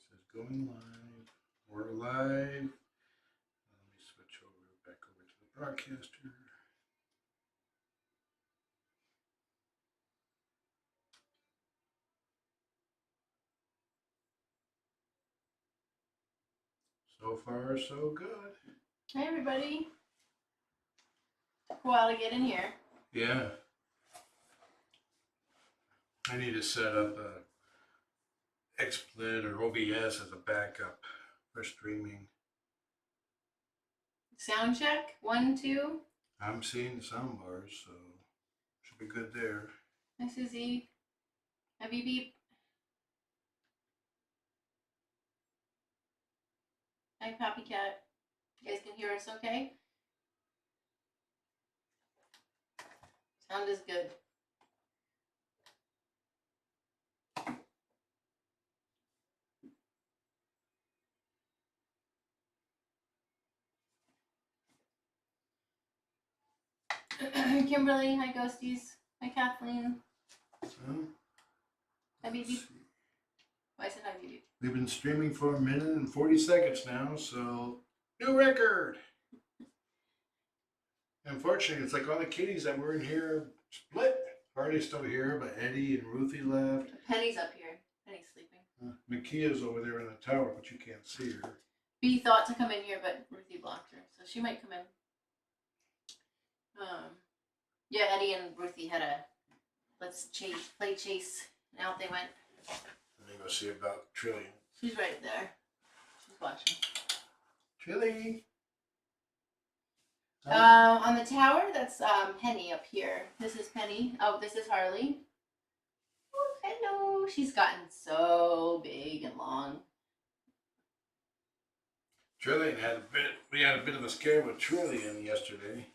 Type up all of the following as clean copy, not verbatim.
Says going live. We're live. Let me switch back over to the broadcaster. So far, so good. Hey, everybody. Took a while to get in here. Yeah. I need to set up a XSplit or OBS as a backup for streaming. Sound check. 1, 2. I'm seeing the sound bars, so should be good there. Hi, Susie. Have you beep? Hi, Poppy Cat. You guys can hear us okay? Sound is good. Kimberly, hi Ghosties. Hi Kathleen. Hi BB. Oh, I said hi BB. We've been streaming for 1 minute and 40 seconds now, so new record. Unfortunately, it's like all the kitties that were in here split. Harley's still here, but Eddie and Ruthie left. Penny's up here. Penny's sleeping. Makia's over there in the tower, but you can't see her. B thought to come in here, but Ruthie blocked her, so she might come in. Yeah, Eddie and Ruthie had a play chase, and out they went. And then go see about Trillian. She's right there. She's watching. Trilly. On the tower, that's Penny up here. This is Penny. Oh, this is Harley. Oh, hello. She's gotten so big and long. Trillian we had a bit of a scare with Trillian yesterday.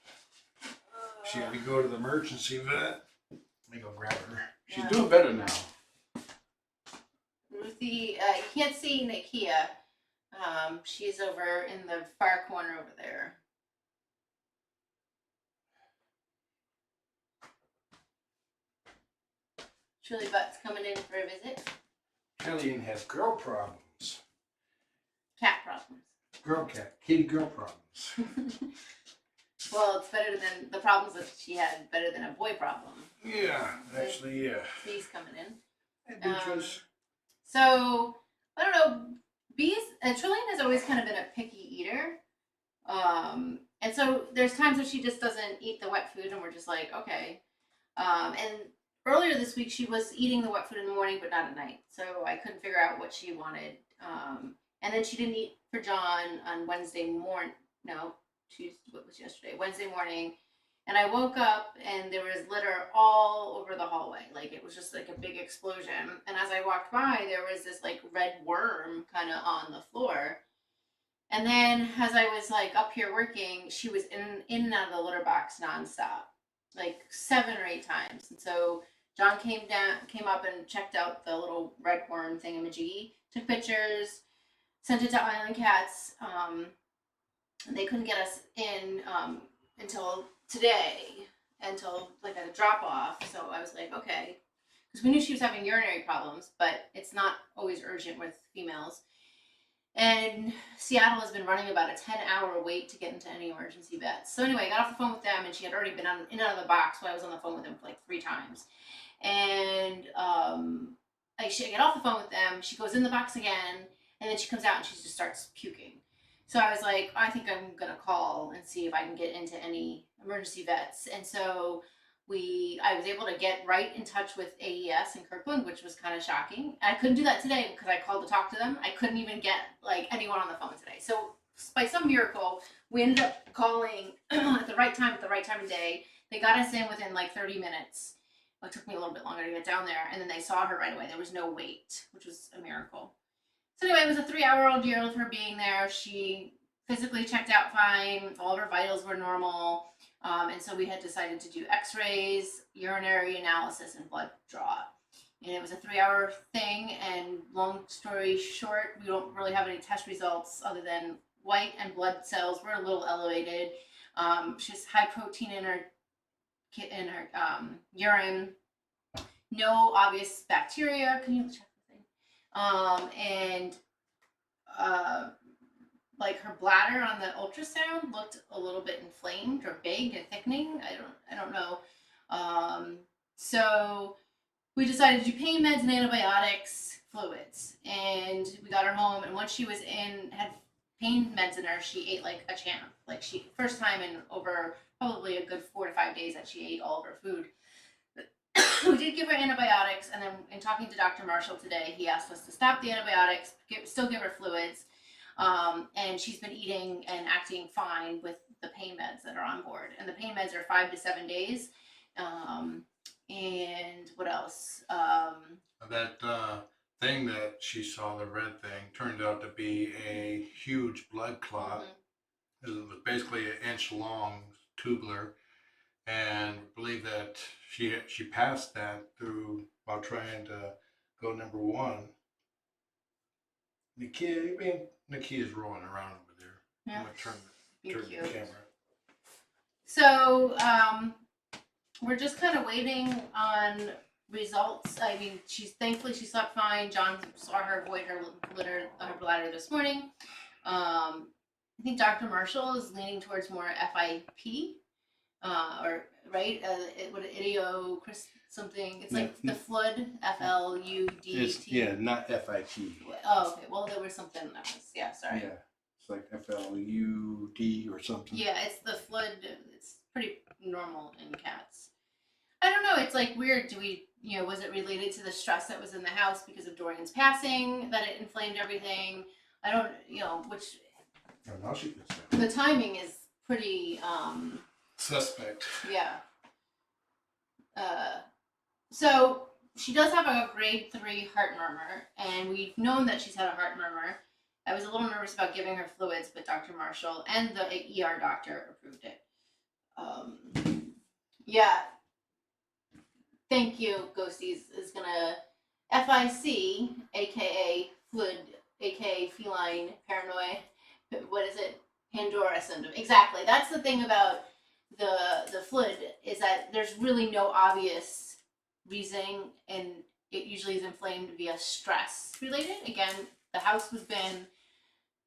She had to go to the emergency vet. Let me go grab her. She's doing better now. Ruthie, you can't see Nakia. She's over in the far corner over there. Trilly Butt's coming in for a visit. Trillian has girl problems. Cat problems. Kitty girl problems. Well, it's better than the problems that she had, better than a boy problem. Yeah, actually, yeah. Bee's coming in. Hey, So, I don't know, Trillian has always kind of been a picky eater. And so there's times when she just doesn't eat the wet food and we're just like, okay. And earlier this week, she was eating the wet food in the morning, but not at night. So I couldn't figure out what she wanted. And then she didn't eat for John on Wednesday morning. No, what was yesterday? Wednesday morning. And I woke up and there was litter all over the hallway. Like it was just like a big explosion. And as I walked by, there was this like red worm kind of on the floor. And then as I was like up here working, she was in and out of the litter box nonstop, like 7 or 8 times. And so John came up and checked out the little red worm thingamajiggy, took pictures, sent it to Island Cats. And they couldn't get us in until today, until like a drop off. So I was like, okay, because we knew she was having urinary problems, but it's not always urgent with females. And Seattle has been running about a 10-hour wait to get into any emergency vets. So anyway, I got off the phone with them, and she had already been in and out of the box, so I was on the phone with them for like 3 times. And I get off the phone with them, she goes in the box again, and then she comes out and she just starts puking. So I was like, I think I'm going to call and see if I can get into any emergency vets. And so I was able to get right in touch with AES in Kirkland, which was kind of shocking. I couldn't do that today because I called to talk to them. I couldn't even get like anyone on the phone today. So by some miracle, we ended up calling at the right time of day. They got us in within like 30 minutes. It took me a little bit longer to get down there. And then they saw her right away. There was no wait, which was a miracle. So anyway, it was a 3-hour ordeal of her being there. She physically checked out fine. All of her vitals were normal. And so we had decided to do x-rays, urinary analysis, and blood draw. And it was a 3-hour thing. And long story short, we don't really have any test results other than white and blood cells were a little elevated. She has high protein in her urine. No obvious bacteria. Can you check the thing? And like her bladder on the ultrasound looked a little bit inflamed or big and thickening. I don't know. So we decided to do pain meds and antibiotics, fluids, and we got her home. And once she was had pain meds in her, she ate like a champ. Like she first time in over probably a good 4 to 5 days that she ate all of her food. We did give her antibiotics, and then in talking to Dr. Marshall today, he asked us to stop the antibiotics, still give her fluids, and she's been eating and acting fine with the pain meds that are on board. And the pain meds are 5 to 7 days. And what else? That thing that she saw, the red thing, turned out to be a huge blood clot. Mm-hmm. It was basically an inch long tubular, and believe that she passed that through while trying to go number one. Nikia's rolling around over there. Yeah. I'm gonna turn the camera. So we're just kind of waiting on results. I mean, thankfully she slept fine. John saw her void her bladder this morning. I think Dr. Marshall is leaning towards more FIP, or right? Idio something. It's like the flood, FLUDT. Yeah, not FIP. Oh, okay. Well, there was something that was, yeah, sorry. Yeah, it's like FLUD or something. Yeah, it's the flood. It's pretty normal in cats. I don't know. It's like weird. Was it related to the stress that was in the house because of Dorian's passing that it inflamed everything? I don't, which. Oh, now she can say. The timing is pretty. Suspect. Yeah. So she does have a grade 3 heart murmur, and we've known that she's had a heart murmur. I was a little nervous about giving her fluids, but Dr. Marshall and the ER doctor approved it. Yeah. Thank you, Ghosties, is gonna FIC, aka fluid, aka feline paranoia. What is it? Pandora syndrome. Exactly. That's the thing about the fluid, is that there's really no obvious reasoning, and it usually is inflamed via stress related. Again, the house has been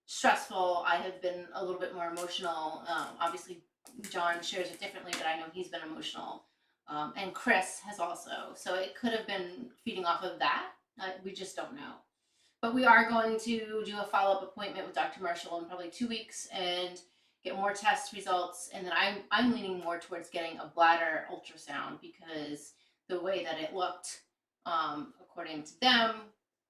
stressful. I have been a little bit more emotional. Obviously, John shares it differently, but I know he's been emotional. And Chris has also. So it could have been feeding off of that. We just don't know. But we are going to do a follow-up appointment with Dr. Marshall in probably 2 weeks and get more test results. And then I'm leaning more towards getting a bladder ultrasound, because the way that it looked, according to them,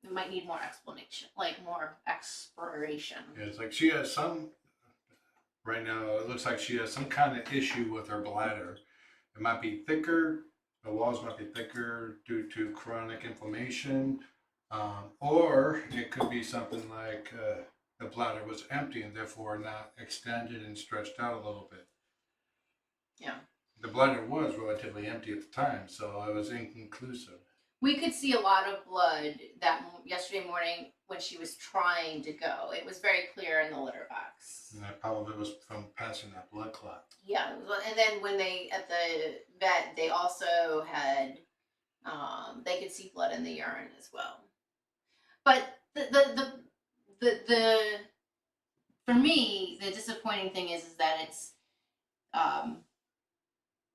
it might need more explanation, like more exploration. Yeah, it's like she has right now, it looks like she has some kind of issue with her bladder. It might be thicker, the walls might be thicker due to chronic inflammation, or it could be something like the bladder was empty and therefore not extended and stretched out a little bit. Yeah. The bladder was relatively empty at the time, so it was inconclusive. We could see a lot of blood yesterday morning when she was trying to go. It was very clear in the litter box. And that probably was from passing that blood clot. Yeah, and then when at the vet, they also had, they could see blood in the urine as well. But the for me, the disappointing thing is that it's,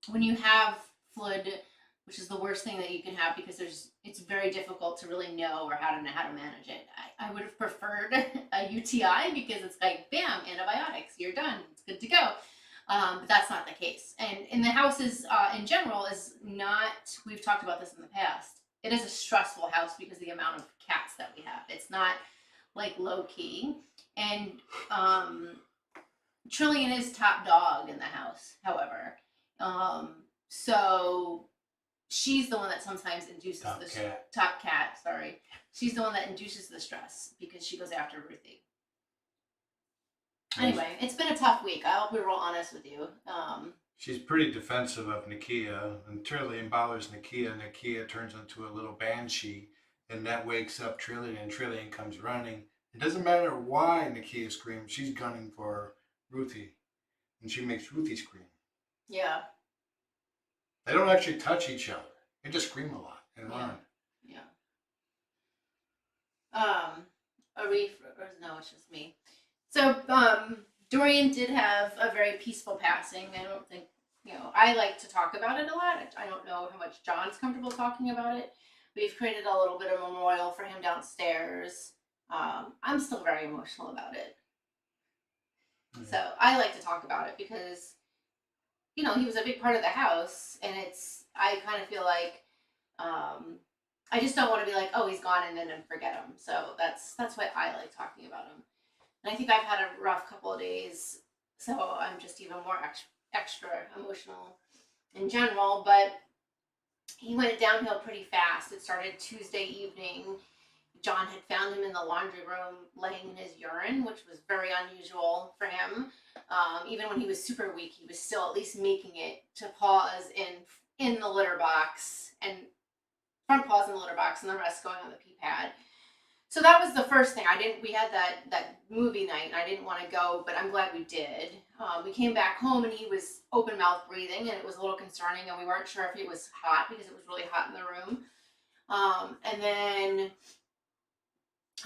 when you have fluid, which is the worst thing that you can have, because it's very difficult to really know how to manage it. I would have preferred a UTI, because it's like, bam, antibiotics, you're done, it's good to go. But that's not the case. And in the houses, in general, is not, we've talked about this in the past, it is a stressful house because of the amount of cats that we have. It's not like low key. And Trillian is top dog in the house, however. So she's the one that sometimes induces top cat, sorry. She's the one that induces the stress because she goes after Ruthie. Anyway, it's been a tough week. I'll be real honest with you. She's pretty defensive of Nikia, and Trillian bothers Nikia. Nikia turns into a little banshee, and that wakes up Trillian, and Trillian comes running. It doesn't matter why Nikia screams, she's gunning for Ruthie, and she makes Ruthie scream. Yeah. They don't actually touch each other. They just scream a lot and run. Yeah. or no, it's just me. So, Dorian did have a very peaceful passing. I don't think, I like to talk about it a lot. I don't know how much John's comfortable talking about it. We've created a little bit of a memorial for him downstairs. I'm still very emotional about it. So I like to talk about it because, he was a big part of the house, and I kind of feel like, I just don't want to be like, oh, he's gone, and then forget him. So that's why I like talking about him. And I think I've had a rough couple of days, so I'm just even more extra emotional in general. But he went downhill pretty fast. It started Tuesday evening. John had found him in the laundry room laying in his urine, which was very unusual for him. Even when he was super weak, he was still at least making it to paws in the litter box, and front paws in the litter box, and the rest going on the pee pad. So that was the first thing. We had that movie night, and I didn't want to go, but I'm glad we did. We came back home, and he was open mouth breathing, and it was a little concerning, and we weren't sure if he was hot because it was really hot in the room. And then,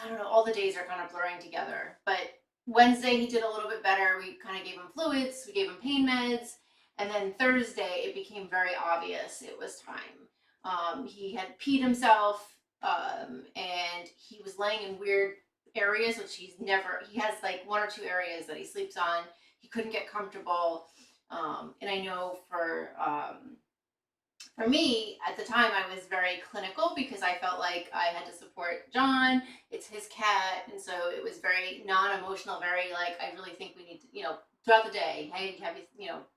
I don't know, all the days are kind of blurring together. But Wednesday, he did a little bit better. We kind of gave him fluids, we gave him pain meds, and then Thursday, it became very obvious it was time. He had peed himself. And he was laying in weird areas, which he has like one or two areas that he sleeps on. He couldn't get comfortable. And I know for me at the time, I was very clinical because I felt like I had to support John. It's his cat. And so it was very non-emotional, very like, I really think we need to, throughout the day, hey,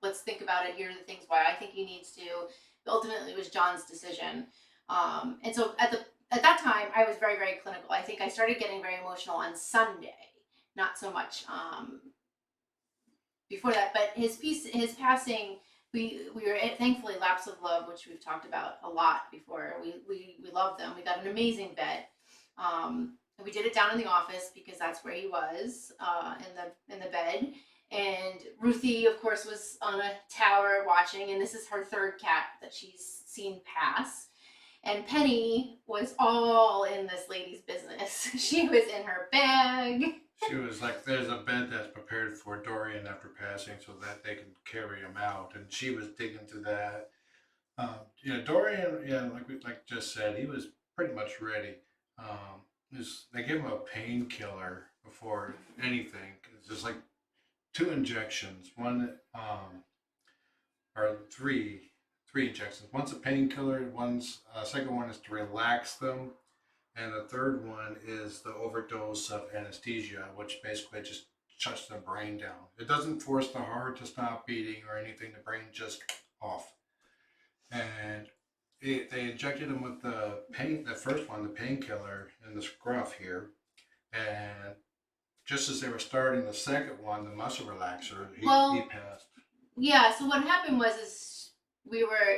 let's think about it. Here are the things why I think he needs to. But ultimately, it was John's decision. And so at that time, I was very, very clinical. I think I started getting very emotional on Sunday, not so much before that. But his passing, we were thankfully Laps of Love, which we've talked about a lot before. We love them. We got an amazing vet. We did it down in the office because that's where he was in the bed. And Ruthie, of course, was on a tower watching, and this is her third cat that she's seen pass. And Penny was all in this lady's business. She was in her bag. She was like, there's a bed that's prepared for Dorian after passing so that they can carry him out. And she was digging through that. Dorian, like Jess said, he was pretty much ready. They gave him a painkiller before anything. It's just like 2 injections. One, or three injections. One's a painkiller, second one is to relax them, and the third one is the overdose of anesthesia, which basically just shuts the brain down. It doesn't force the heart to stop beating or anything. The brain just off. And they injected him with the first one, the painkiller, in the scruff here, and just as they were starting the second one, the muscle relaxer, he passed. Yeah. So what happened was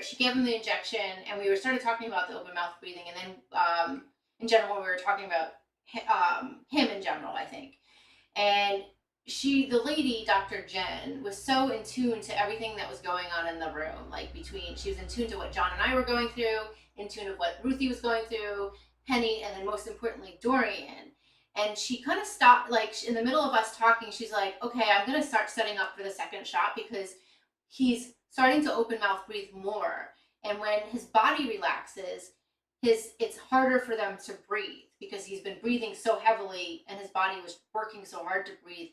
she gave him the injection, and we started talking about the open mouth breathing, and then in general we were talking about him in general, I think. And the lady, Dr. Jen, was so in tune to everything that was going on in the room. She was in tune to what John and I were going through, in tune to what Ruthie was going through, Penny, and then most importantly Dorian. And she kind of stopped, in the middle of us talking. She's like, okay, I'm going to start setting up for the second shot because he's starting to open mouth breathe more. And when his body relaxes, it's harder for them to breathe because he's been breathing so heavily and his body was working so hard to breathe.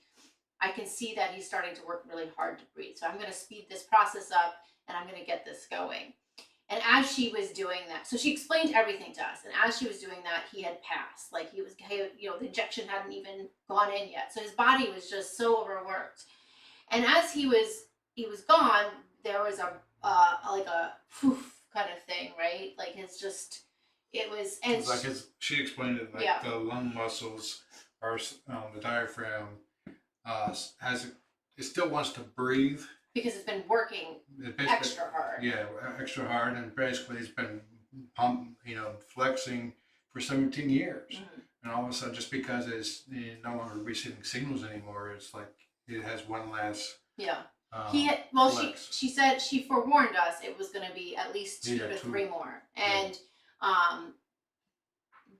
I can see that he's starting to work really hard to breathe. So I'm going to speed this process up and I'm going to get this going. And as she was doing that, so she explained everything to us. And as she was doing that, he had passed. The injection hadn't even gone in yet. So his body was just so overworked. And as he was gone, there was a poof kind of thing, right? She explained it the lung muscles are, the diaphragm it still wants to breathe. Because it's been working extra hard. Yeah, extra hard, and basically it's been flexing for 17 years. Mm-hmm. And all of a sudden, just because it's no longer receiving signals anymore, it's like it has one last. Yeah. She said she forewarned us it was going to be at least 2 to 3 more, and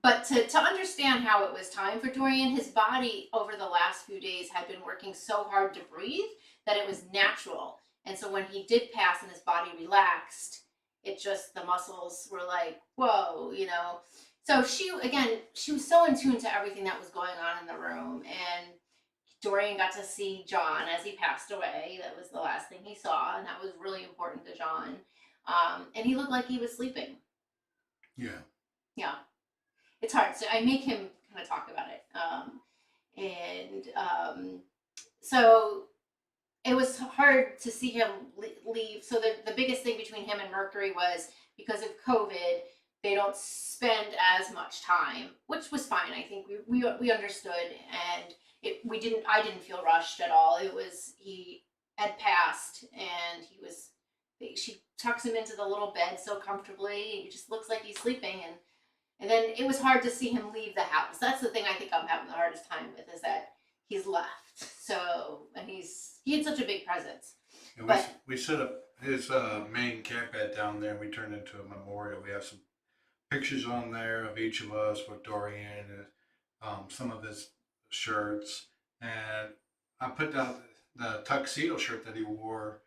But to understand how it was time for Dorian, his body over the last few days had been working so hard to breathe that it was natural. And so when he did pass and his body relaxed, it just, the muscles were like, whoa, you know. So she, again, she was so in tune to everything that was going on in the room. And Dorian got to see John as he passed away. That was the last thing he saw, and that was really important to John. And he looked like he was sleeping. Yeah. Yeah. It's hard. So I make him kind of talk about it. So it was hard to see him leave. So the biggest thing between him and Mercury was because of COVID, they don't spend as much time, which was fine. I think we understood, and I didn't feel rushed at all. It was, he had passed, and she tucks him into the little bed so comfortably. He just looks like he's sleeping, and then it was hard to see him leave the house. That's the thing I think I'm having the hardest time with, is that he's left. So, and he had such a big presence. And But we set up his main camp bed down there, and we turned into a memorial. We have some pictures on there of each of us with Dorian and some of his shirts. And I put down the tuxedo shirt that he wore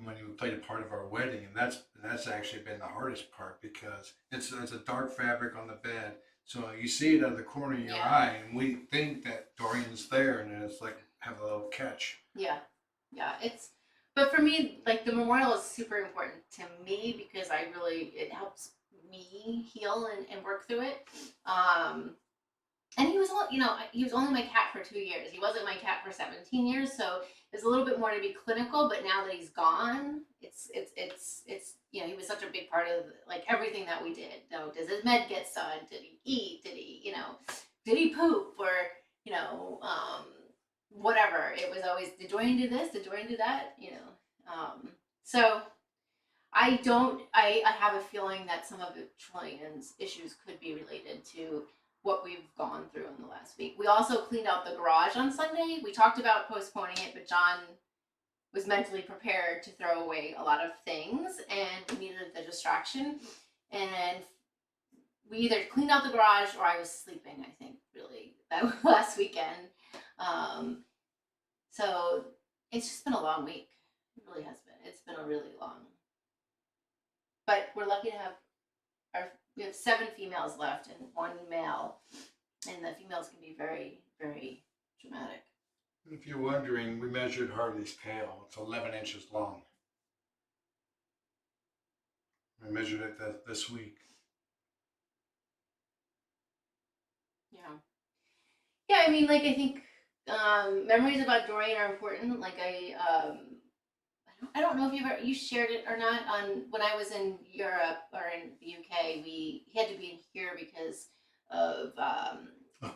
when he played a part of our wedding, and that's actually been the hardest part because it's a dark fabric on the bed, so you see it out of the corner of your eye, and we think that Dorian's there, and then it's like have a little catch. yeah, but for me, like, the memorial is super important to me because it helps me heal and work through it. And he was only my cat for 2 years. He wasn't my cat for 17 years, so there's a little bit more to be clinical. But now that he's gone, it's he was such a big part of, like, everything that we did. Does his med get done? Did he eat? Did he poop? Or whatever. It was always, did Dorian do this? Did Dorian do that? So I have a feeling that some of the Trillian's issues could be related to what we've gone through in the last week. We also cleaned out the garage on Sunday. We talked about postponing it, but John was mentally prepared to throw away a lot of things and needed the distraction. And we either cleaned out the garage or I was sleeping, I think, really, that last weekend. So it's just been a long week. It really has been. It's been a really long. But we're lucky to have we have 7 females left and 1 male, and the females can be very, very dramatic. If you're wondering, we measured Harley's tail. It's 11 inches long. We measured it this week. Yeah, I mean, like, I think memories about Dorian are important. Like, I don't know if you shared it or not. On when I was in Europe or in the UK, he had to be in here because of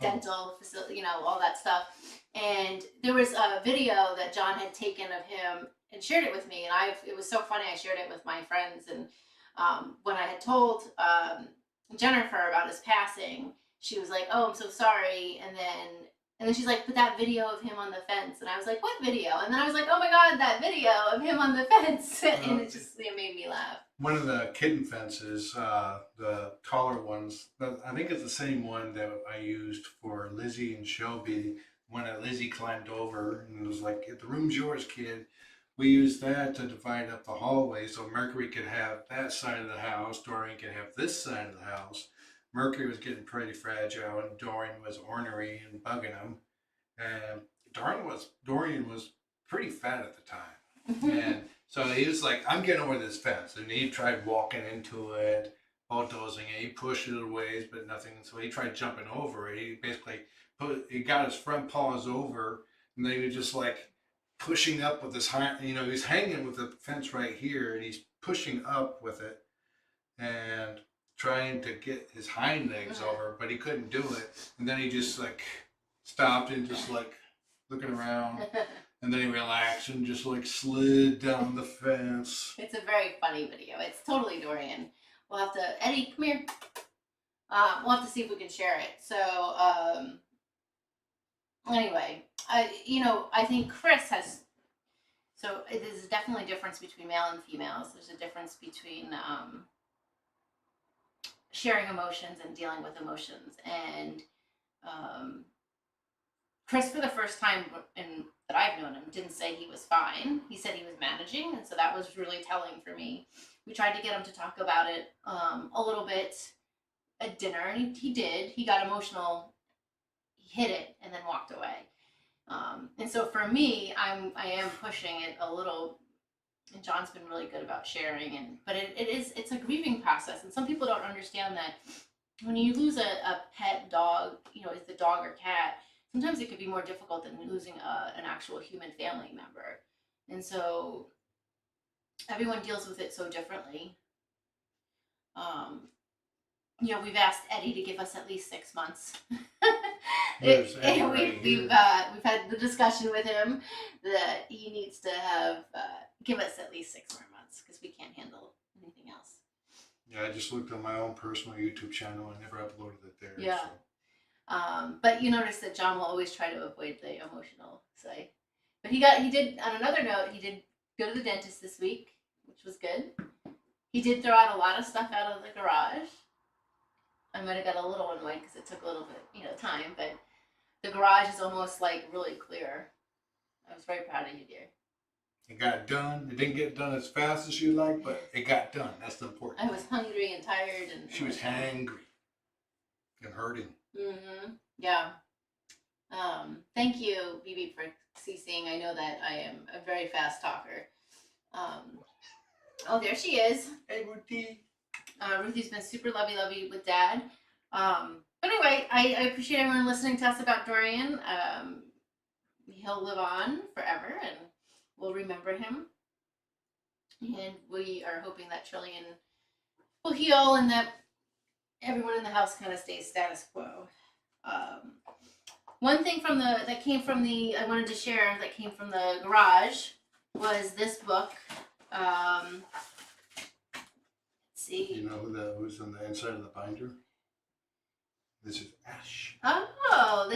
dental facility, all that stuff. And there was a video that John had taken of him and shared it with me, and it was so funny. I shared it with my friends, and when I had told Jennifer about his passing, she was like, "Oh, I'm so sorry," and then she's like, "Put that video of him on the fence." And I was like, "What video?" And then I was like, "Oh my God, that video of him on the fence." And it made me laugh. One of the kitten fences, the taller ones, I think it's the same one that I used for Lizzie and Shelby. When Lizzie climbed over and was like, "The room's yours, kid." We used that to divide up the hallway so Mercury could have that side of the house, Dorian could have this side of the house. Mercury was getting pretty fragile, and Dorian was ornery and bugging him. And Dorian was pretty fat at the time, and so he was like, "I'm getting over this fence," and he tried walking into it, bulldozing it. He pushed it away, but nothing. So he tried jumping over it. He basically he got his front paws over, and then he was just like pushing up with his he's hanging with the fence right here, and he's pushing up with it, and trying to get his hind legs over, but he couldn't do it. And then he just like stopped and just like looking around, and then he relaxed and just like slid down the fence. It's a very funny video. It's totally Dorian. We'll have to, Eddie, come here. We'll have to see if we can share it. So anyway, I think Chris has. So there's definitely a difference between male and females. There's a difference between sharing emotions and dealing with emotions. And Chris, for the first time that I've known him, didn't say he was fine. He said he was managing, and so that was really telling for me. We tried to get him to talk about it a little bit at dinner, and he did. He got emotional, he hit it, and then walked away. And so for me, I am pushing it a little. And John's been really good about sharing, but it's a grieving process, and some people don't understand that when you lose a pet dog, it's the dog or cat. Sometimes it could be more difficult than losing an actual human family member, and so everyone deals with it so differently. We've asked Eddie to give us at least 6 months. We've had the discussion with him that he needs to give us at least 6 more months because we can't handle anything else. Yeah, I just looked on my own personal YouTube channel. I never uploaded it there. Yeah. So. But you notice that John will always try to avoid the emotional side. But he did, on another note, he did go to the dentist this week, which was good. He did throw out a lot of stuff out of the garage. I might have got a little annoyed because it took a little bit, time, but the garage is almost like really clear. I was very proud of you, dear. It got done. It didn't get done as fast as you like, but it got done. That's the important. I was hungry and tired, and she was hangry and hurting. Mm-hmm. Yeah. Thank you, BB, for ceasing. I know that I am a very fast talker. Oh, there she is. Hey, Ruthie. Ruthie's been super lovey with Dad. But anyway, I appreciate everyone listening to us about Dorian. He'll live on forever, and we'll remember him. And we are hoping that Trillian will heal and that everyone in the house kind of stays status quo. One thing that came from the garage was this book. Let's see. You know who's on the inside of the binder? This is Ash. Oh,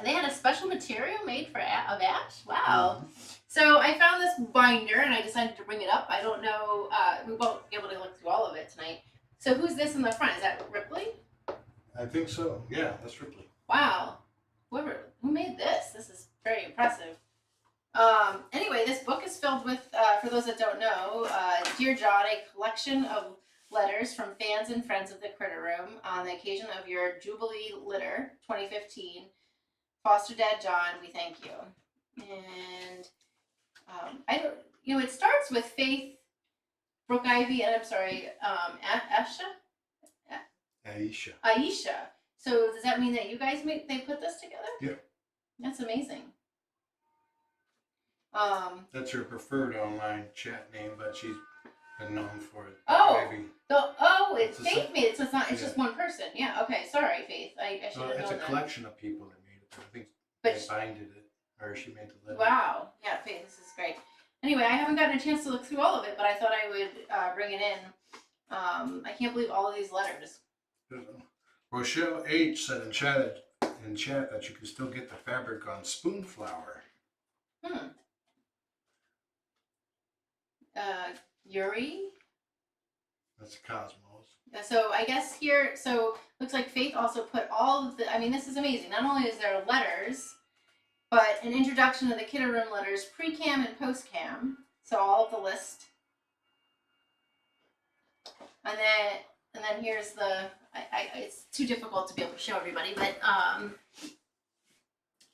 they had a special material made of Ash? Wow. Mm-hmm. So I found this binder and I decided to bring it up. I don't know, we won't be able to look through all of it tonight. So who's this in the front? Is that Ripley? I think so. Yeah, that's Ripley. Wow. Who made this? This is very impressive. Anyway, this book is filled with, for those that don't know, Dear John, a collection of letters from fans and friends of the Critter Room on the occasion of your Jubilee Litter 2015. Foster Dad John, we thank you. And it starts with Faith, Brooke Ivy, and I'm sorry, Aisha. So does that mean that you guys they put this together? Yeah. That's amazing. That's her preferred online chat name, but she's been known for it. It's Faith made it, so it's not. It's just one person. Yeah. Okay. Sorry, Faith. I should have known It's a collection of people that made it. I think they binded it, or she made the letter. Wow. Yeah, Faith. This is great. Anyway, I haven't gotten a chance to look through all of it, but I thought I would bring it in. I can't believe all of these letters. Rochelle H said in chat that you can still get the fabric on Spoonflower. Yuri? That's Cosmos. So I guess here, looks like Faith also put all of the, this is amazing. Not only is there letters, but an introduction to the Critter Room letters, pre-cam and post-cam. So all of the list. And then here's it's too difficult to be able to show everybody, but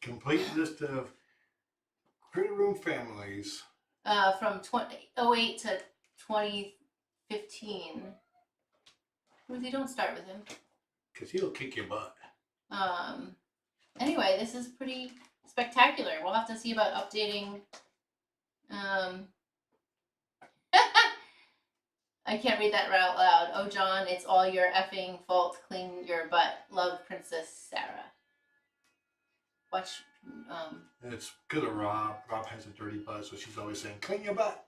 complete list of Critter Room families. From 2008 to 2015. Ruthie, don't start with him. Because he'll kick your butt. Anyway, this is pretty spectacular. We'll have to see about updating. I can't read that out loud. Oh, John, it's all your effing fault. Clean your butt. Love, Princess Sarah. Watch. It's good of Rob. Rob has a dirty butt, so she's always saying, clean your butt.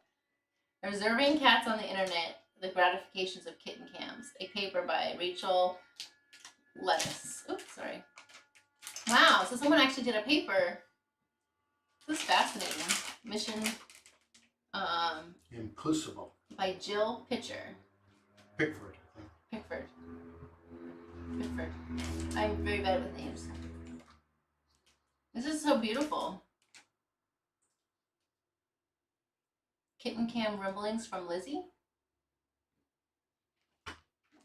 Observing Cats on the Internet, The Gratifications of Kitten Cams. A paper by Rachel Lettuce. Oops, sorry. Wow, so someone actually did a paper. This is fascinating. Mission. Impossible. By Jill Pickford, I think. Pickford. Good for. I'm very bad with names. This is so beautiful. Kitten cam rumblings from Lizzie.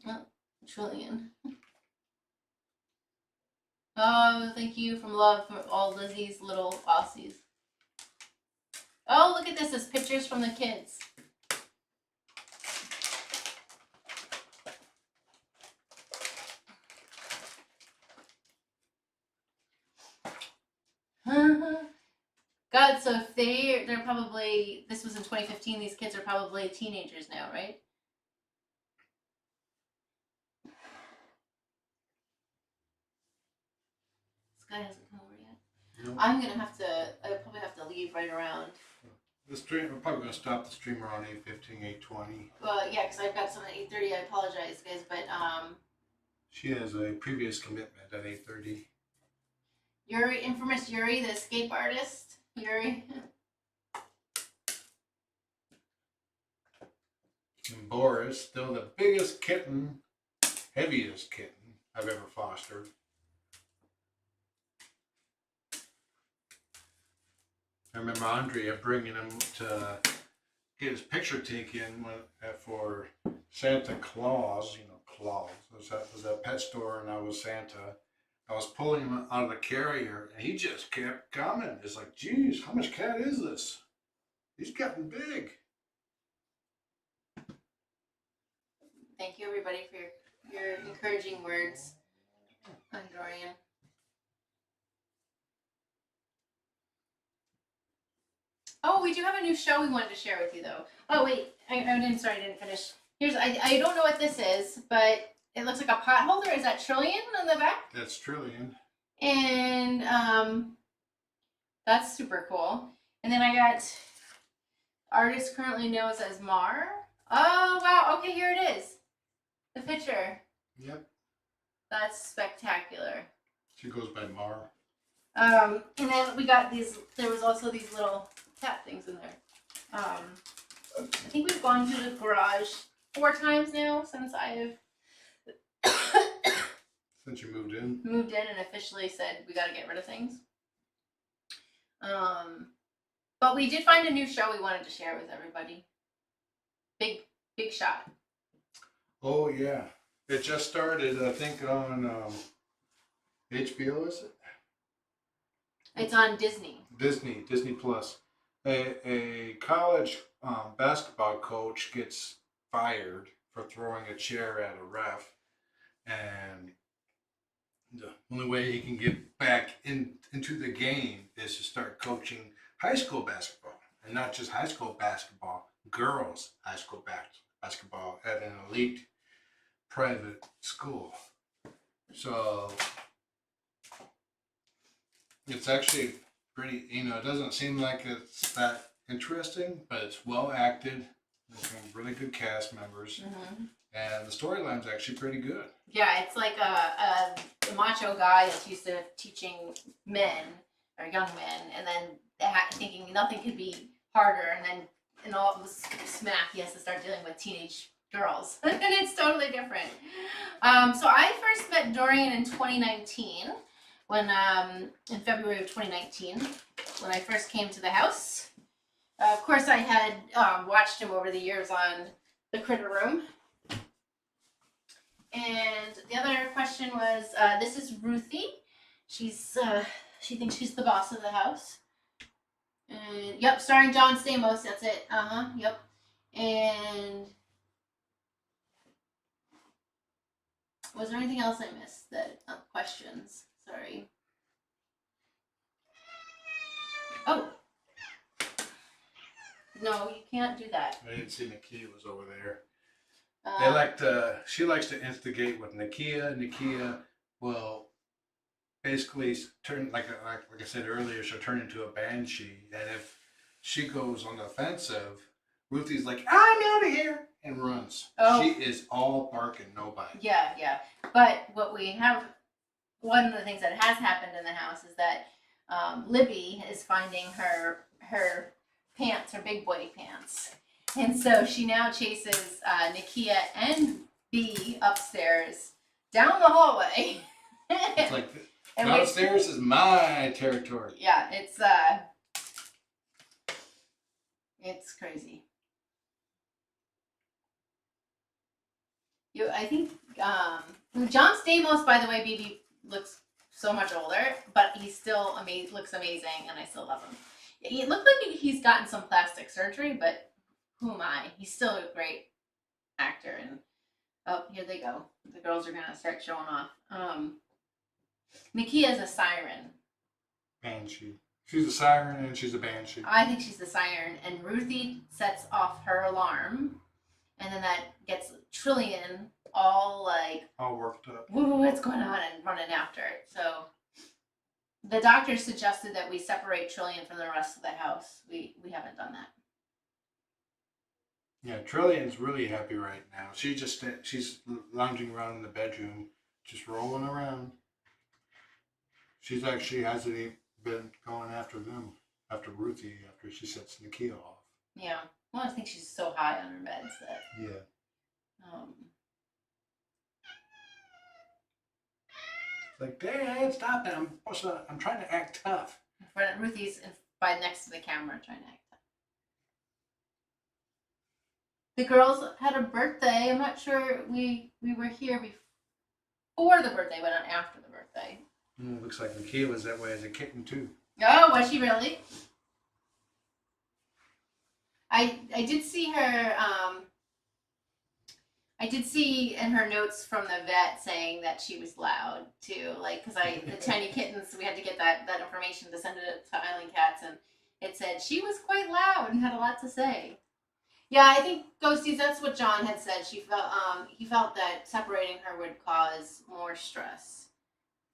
Oh, Trillian. Oh, thank you from love for all Lizzie's little Aussies. Oh, look at this. It's pictures from the kids. God, so if they're probably, this was in 2015, these kids are probably teenagers now, right? This guy hasn't come over yet. Nope. I probably have to leave right around. The stream, we're probably going to stop the stream around 8:15, 8:20. Well, yeah, because I've got some at 8:30. I apologize, guys, but she has a previous commitment at 8:30. Yuri, infamous Yuri, the escape artist. Yuri. And Boris, still the biggest kitten, heaviest kitten I've ever fostered. I remember Andrea bringing him to get his picture taken for Santa Claus, Claus. It was a pet store, and I was Santa. I was pulling him out of the carrier, and he just kept coming. It's like, geez, how much cat is this? He's getting big. Thank you, everybody, for your encouraging words on Dorian. Oh, we do have a new show we wanted to share with you, though. Oh, wait. I didn't finish. I don't know what this is, but it looks like a pot holder. Is that Trillian on the back? That's Trillian. And that's super cool. And then I got artist currently knows as Mar. Oh, wow. Okay, here it is. The picture. Yep. That's spectacular. She goes by Mar. And then we got these, there was also these little cat things in there. I think we've gone to the garage 4 times now since I've since you moved in and officially said we got to get rid of things. But we did find a new show we wanted to share with everybody. Big shot. Oh yeah, it just started. I think on HBO. Is it? It's on Disney. Disney Plus. A college basketball coach gets fired for throwing a chair at a ref, and the only way he can get back into the game is to start coaching high school basketball, and not just high school basketball, girls high school basketball at an elite private school. So it's actually pretty, it doesn't seem like it's that interesting, but it's well acted. There's some really good cast members. Mm-hmm. And the storyline's actually pretty good. Yeah, it's like a macho guy that's used to teaching men, or young men, and then thinking nothing could be harder, and then in all of this smack, he has to start dealing with teenage girls. And it's totally different. So I first met Dorian in 2019. When in February of 2019, when I first came to the house. Of course, I had watched him over the years on the Critter Room. And the other question was, this is Ruthie. She thinks she's the boss of the house. And yep, starring John Stamos. That's it. Yep. And was there anything else I missed? Questions. Sorry. Oh. No, you can't do that. I didn't see Nakia was over there. She likes to instigate with Nakia. Nakia will basically turn, like I said earlier, she'll turn into a banshee. And if she goes on the offensive, Ruthie's like, I'm out of here, and runs. Oh. She is all bark and no bite. Yeah. But what we have, one of the things that has happened in the house is that Libby is finding her pants, her big boy pants. And so she now chases Nakia and Bee upstairs down the hallway. It's like And downstairs is my territory. Yeah, it's crazy. I think John Stamos, by the way, BB looks so much older, but he's still looks amazing, and I still love him. He looked like he's gotten some plastic surgery, but who am I? He's still a great actor. And oh, here they go. The girls are gonna start showing off. Nakia is a siren. Banshee. She's a siren and she's a banshee. I think she's the siren, and Ruthie sets off her alarm, and then that gets Trillian all like all worked up. What's going on, and running after it. So the doctor suggested that we separate Trillian from the rest of the house. We haven't done that. Yeah, Trillian's really happy right now. She's lounging around in the bedroom, just rolling around. She's actually hasn't even been going after them, after Ruthie, after she sets Nakia off. Yeah. Well, I think she's so high on her meds that. Yeah. Like, Dad, stop it! I'm trying to act tough. Ruthie's by next to the camera trying to act tough. The girls had a birthday. I'm not sure we were here before the birthday, but not after the birthday. Looks like Nakia was that way as a kitten too. Oh, was she really? I did see her. I did see in her notes from the vet saying that she was loud too, like because the tiny kittens, we had to get that information to send it to Island Cats, and it said she was quite loud and had a lot to say. Yeah, I think Ghosties. That's what John had said. He felt that separating her would cause more stress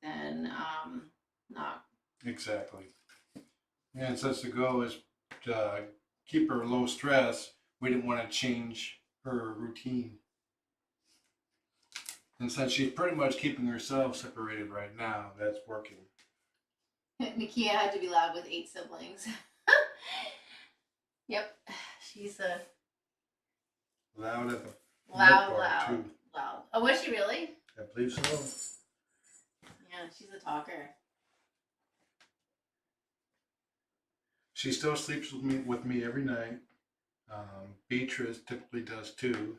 than not. Exactly. And since the goal is to keep her low stress, we didn't want to change her routine. And since she's pretty much keeping herself separated right now, that's working. Nakia had to be loud with 8 siblings. Yep, she's a loud at the loud too. Loud. Oh, was she really? I believe so. Yeah, she's a talker. She still sleeps with me every night. Beatrice typically does too.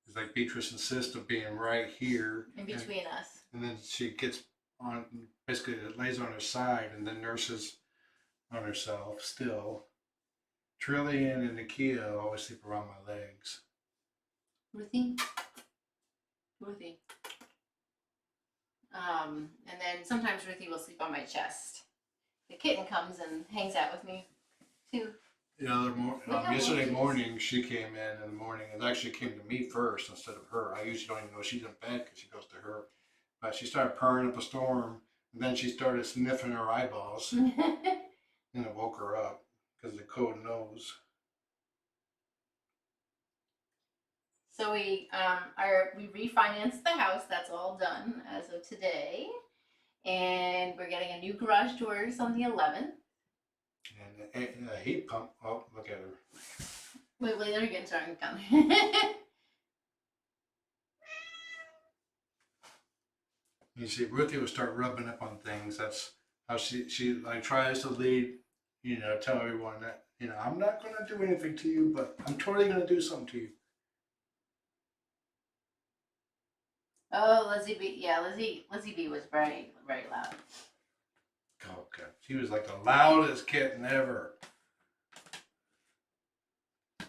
It's like Beatrice insists of being right here in between us. And then she gets on, basically lays on her side and then nurses on herself still. Trillian and Nakia always sleep around my legs. Ruthie. And then sometimes Ruthie will sleep on my chest. The kitten comes and hangs out with me too. Yesterday morning, she came in the morning. It actually came to me first instead of her. I usually don't even know she's in bed because she goes to her. But she started purring up a storm, and then she started sniffing her eyeballs, and it woke her up because the cold nose. So we refinanced the house. That's all done as of today, and we're getting a new garage doors on the 11th. And a heat pump. Oh, look at her. Wait, they're getting starting to come. You see, Ruthie will start rubbing up on things. That's how she like tries to lead, tell everyone that, I'm not going to do anything to you, but I'm totally going to do something to you. Oh, Lizzie B. Yeah, Lizzie B was very, very loud. Oh, God. She was like the loudest kitten ever.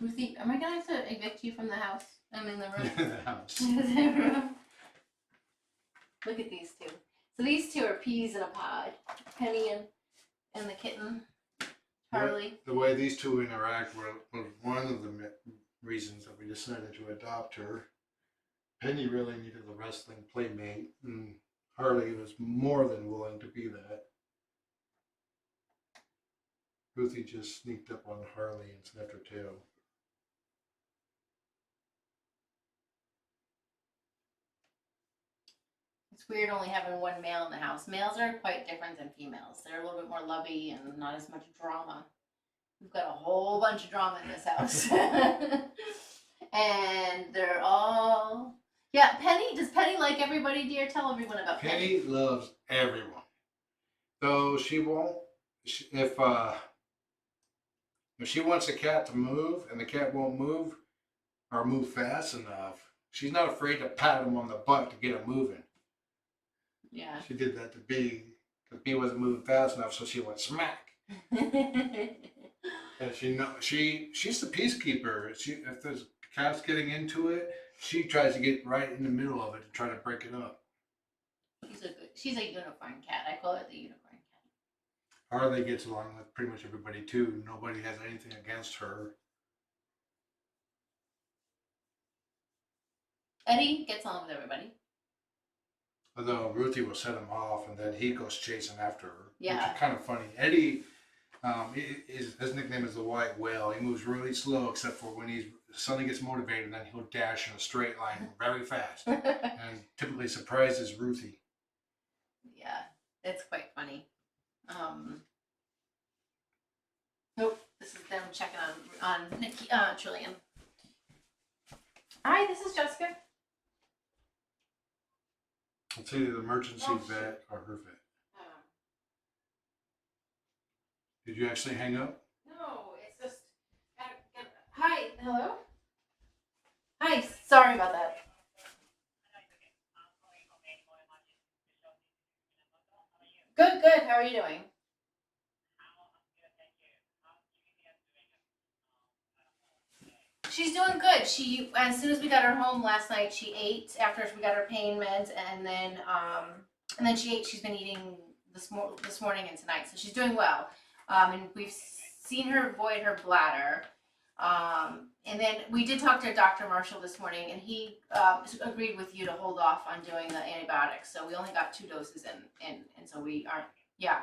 Ruthie, am I going to have to evict you from the house? I'm in the room. The house. Look at these two. So these two are peas in a pod. Penny and the kitten, Harley. The way these two interact was one of the reasons that we decided to adopt her. Penny really needed a wrestling playmate, and Harley was more than willing to be that. Ruthie just sneaked up on Harley and sniffed her tail. It's weird only having one male in the house. Males are quite different than females. They're a little bit more lovey and not as much drama. We've got a whole bunch of drama in this house. And they're all Yeah, Penny. Does Penny like everybody, dear? Tell everyone about Penny. Penny loves everyone. Though she won't, if she wants a cat to move and the cat won't move or move fast enough, she's not afraid to pat him on the butt to get him moving. Yeah. She did that to B because B wasn't moving fast enough, so she went smack. And she's the peacekeeper. If there's cats getting into it, she tries to get right in the middle of it to try to break it up. She's a unicorn cat. I call her the unicorn cat. Harley gets along with pretty much everybody too. Nobody has anything against her. Eddie gets along with everybody. Although Ruthie will set him off, and then he goes chasing after her, Yeah. which is kind of funny. Eddie, his nickname is the White Whale. He moves really slow, except for when he suddenly gets motivated, and then he'll dash in a straight line very fast, and typically surprises Ruthie. Yeah, it's quite funny. Nope, this is them checking on Nikki, Trillian. Hi, this is Jessica. It's either the emergency vet or her vet. Did you actually hang up? No, it's just. Hi, hello. Hi, sorry about that. Good, good. How are you doing? She's doing good. She, as soon as we got her home last night, she ate after we got her pain meds, and then she ate. She's been eating this morning and tonight, so she's doing well. And we've seen her void her bladder. And then we did talk to Dr. Marshall this morning, and he agreed with you to hold off on doing the antibiotics. So we only got 2 doses in, and so we aren't. Yeah.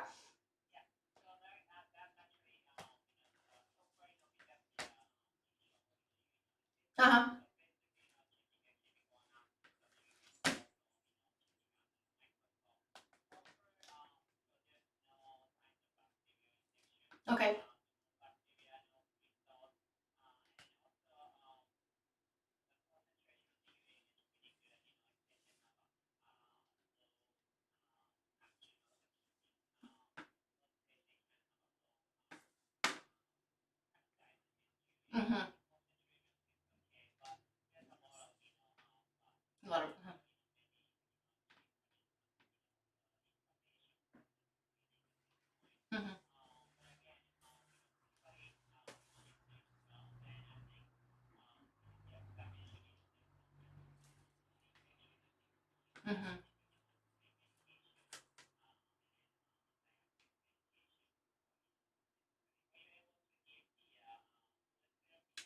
Uh huh. Okay. Mhm. A lot of. Mhm. Mhm.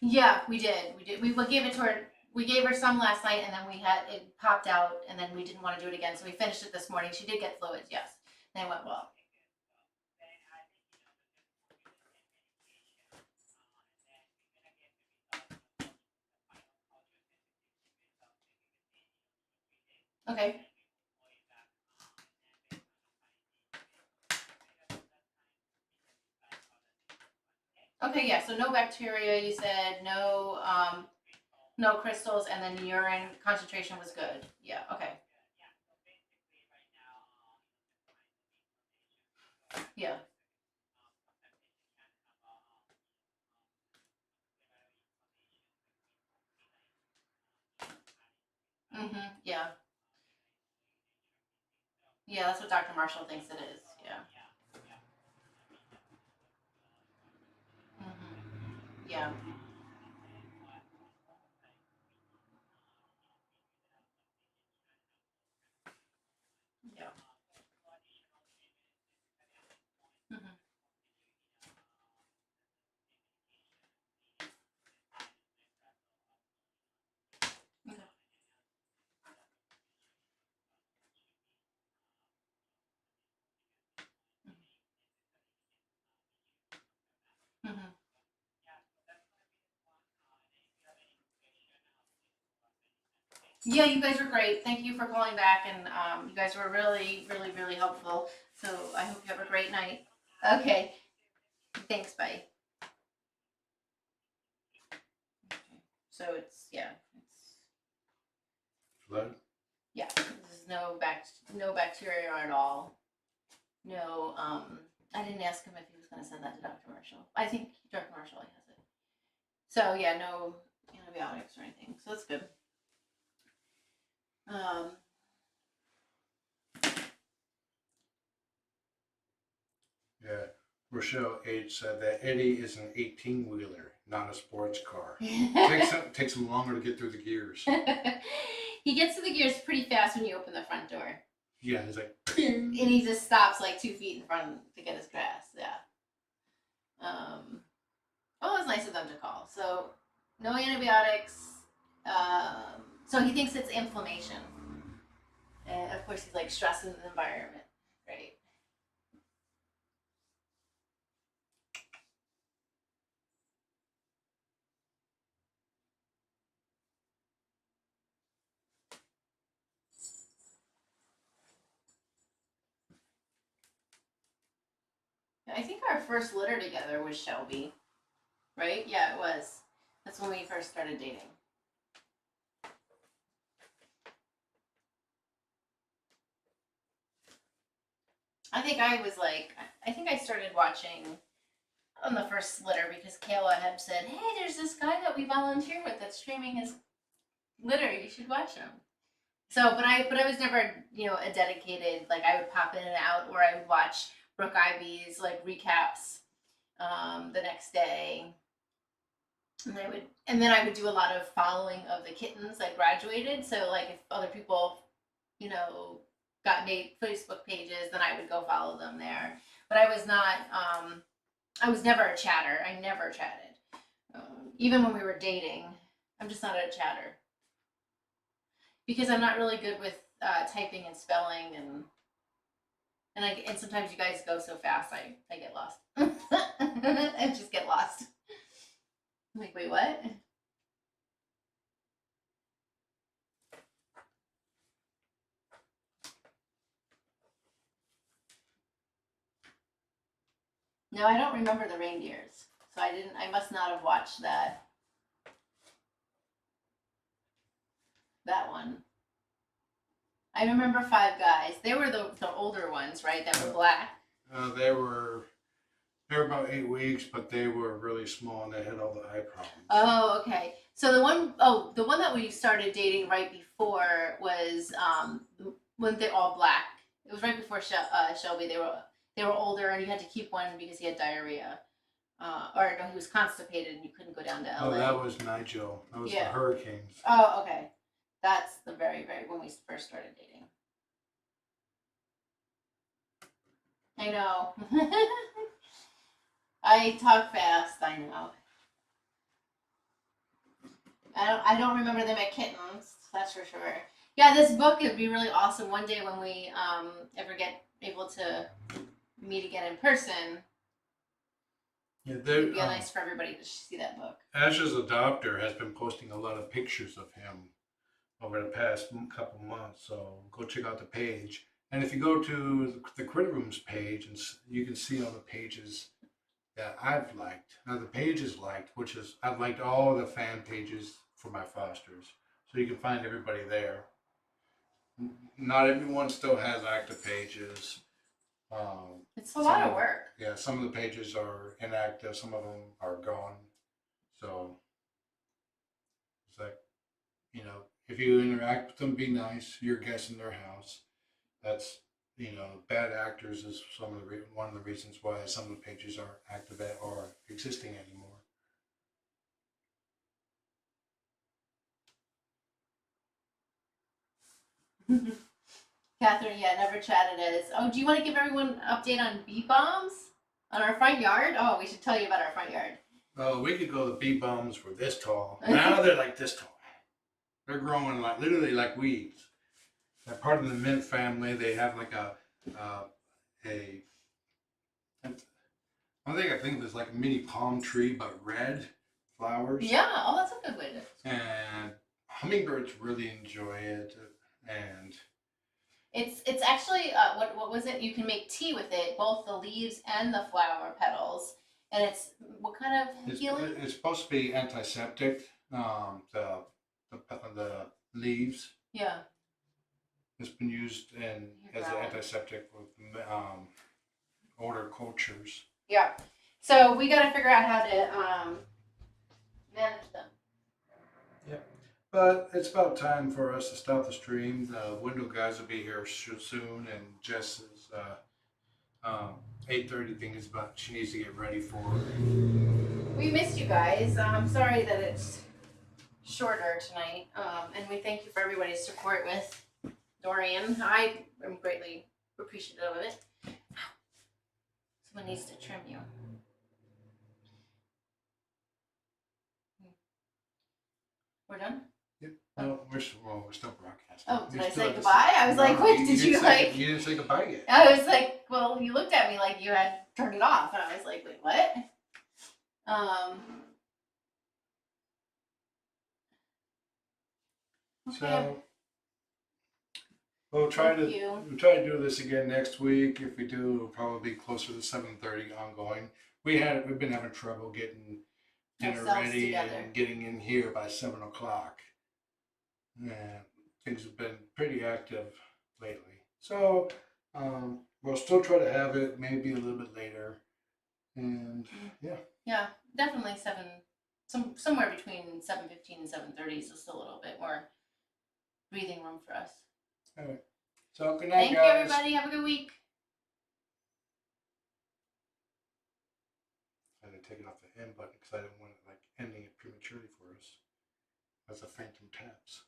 Yeah, we did. We did. We gave it to her. We gave her some last night, and then we had it popped out, and then we didn't want to do it again, so we finished it this morning. She did get fluids, yes. They went well. Okay. Okay. Yeah. So no bacteria. You said no crystals, and then urine concentration was good. Yeah. Okay. Yeah. Yeah. Yeah. That's what Dr. Marshall thinks it is. Yeah. Yeah. Yeah. Mhm. Okay. Mhm. Yeah, you guys were great. Thank you for calling back, and you guys were really, really, really helpful. So I hope you have a great night. Okay, thanks. Bye. Okay. So it's yeah, it's blood. Yeah, there's no bacteria at all. No, I didn't ask him if he was going to send that to Dr. Marshall. I think Dr. Marshall has it. So yeah, no antibiotics or anything. So that's good. Yeah. Rochelle H said that Eddie is an 18-wheeler, not a sports car. Takes him longer to get through the gears. He gets to the gears pretty fast when you open the front door. Yeah, he's like, and he just stops like 2 feet in front to get his grass. Yeah. Well, it was nice of them to call. So, no antibiotics. So he thinks it's inflammation, and of course he's like stressing the environment, right? I think our first litter together was Shelby, right? Yeah, it was. That's when we first started dating. I think I started watching on the first litter because Kayla had said, "Hey, there's this guy that we volunteer with that's streaming his litter. You should watch him." So, but I was never, a dedicated, like I would pop in and out, or I would watch Brooke Ivy's like recaps the next day. And then I would do a lot of following of the kittens that graduated. So like if other people, got made Facebook pages, then I would go follow them there. But I was not, I was never a chatter. I never chatted. Even when we were dating, I'm just not a chatter. Because I'm not really good with typing and spelling, and sometimes you guys go so fast, I get lost. I just get lost. I'm like, wait, what? No, I don't remember the reindeers, so I must not have watched that one. I remember Five Guys. They were the older ones, right? That were black. They were about 8 weeks, but they were really small and they had all the eye problems. Oh, okay. So the one that we started dating right before was when they're all black. It was right before Shelby. They were older, and you had to keep one because he had diarrhea. Or no, he was constipated, and you couldn't go down to LA. Oh, that was Nigel. That was the hurricanes. Oh, okay. That's the very when we first started dating. I know. I talk fast. I know. I don't remember them at Kittens. That's for sure. Yeah, this book would be really awesome one day when we ever get able to meet again in person. Yeah, it'd be nice for everybody to see that book. Ash's adopter has been posting a lot of pictures of him over the past couple months, so go check out the page. And if you go to the Critter Rooms page, and you can see all the pages that I've liked. Now the page is liked, which is I've liked all the fan pages for my fosters, so you can find everybody there. Not everyone still has active pages. It's a lot of work. Yeah, some of the pages are inactive, some of them are gone. So it's like, if you interact with them, be nice. You're a guest in their house. That's, bad actors is one of the reasons why some of the pages aren't active or existing anymore. Catherine, never chatted as. Oh, do you want to give everyone an update on bee bombs on our front yard? Oh, we should tell you about our front yard. Oh, we could go. The bee bombs were this tall. Now they're like this tall. They're growing literally like weeds. They're part of the mint family. They have like I think there's like a mini palm tree, but red flowers. Yeah, oh, that's a good way to. And hummingbirds really enjoy it, and it's actually what was it? You can make tea with it, both the leaves and the flower petals. And it's what kind of healing? It's supposed to be antiseptic. The leaves. Yeah. It's been used as an growling. antiseptic with odor cultures. Yeah. So we got to figure out how to manage them. Yep. But it's about time for us to stop the stream. The window guys will be here soon, and Jess's 8:30 thing is about. She needs to get ready for. We missed you guys. I'm sorry that it's shorter tonight. And we thank you for everybody's support with Dorian. I am greatly appreciative of it. Someone needs to trim you. We're done? Yep. No, we're still broadcasting. Oh, did I still say have to goodbye? I was like, wait, did you didn't like? You didn't say goodbye yet. I was like, well, you looked at me like you had turned it off. And I was like, wait, what? Okay. So we'll try to do this again next week. If we do, it'll probably be closer to 7:30 ongoing. We've been having trouble getting dinner Ourselves ready together. and getting in here by 7 o'clock. And things have been pretty active lately. So we'll still try to have it maybe a little bit later. And yeah. Yeah, definitely somewhere between 7:15 and 7:30 is just a little bit more breathing room for us. All right. So good night, Thank guys. you, everybody. Have a good week. I had to take it off the end button because I didn't want it ending it prematurely for us. That's a phantom taps.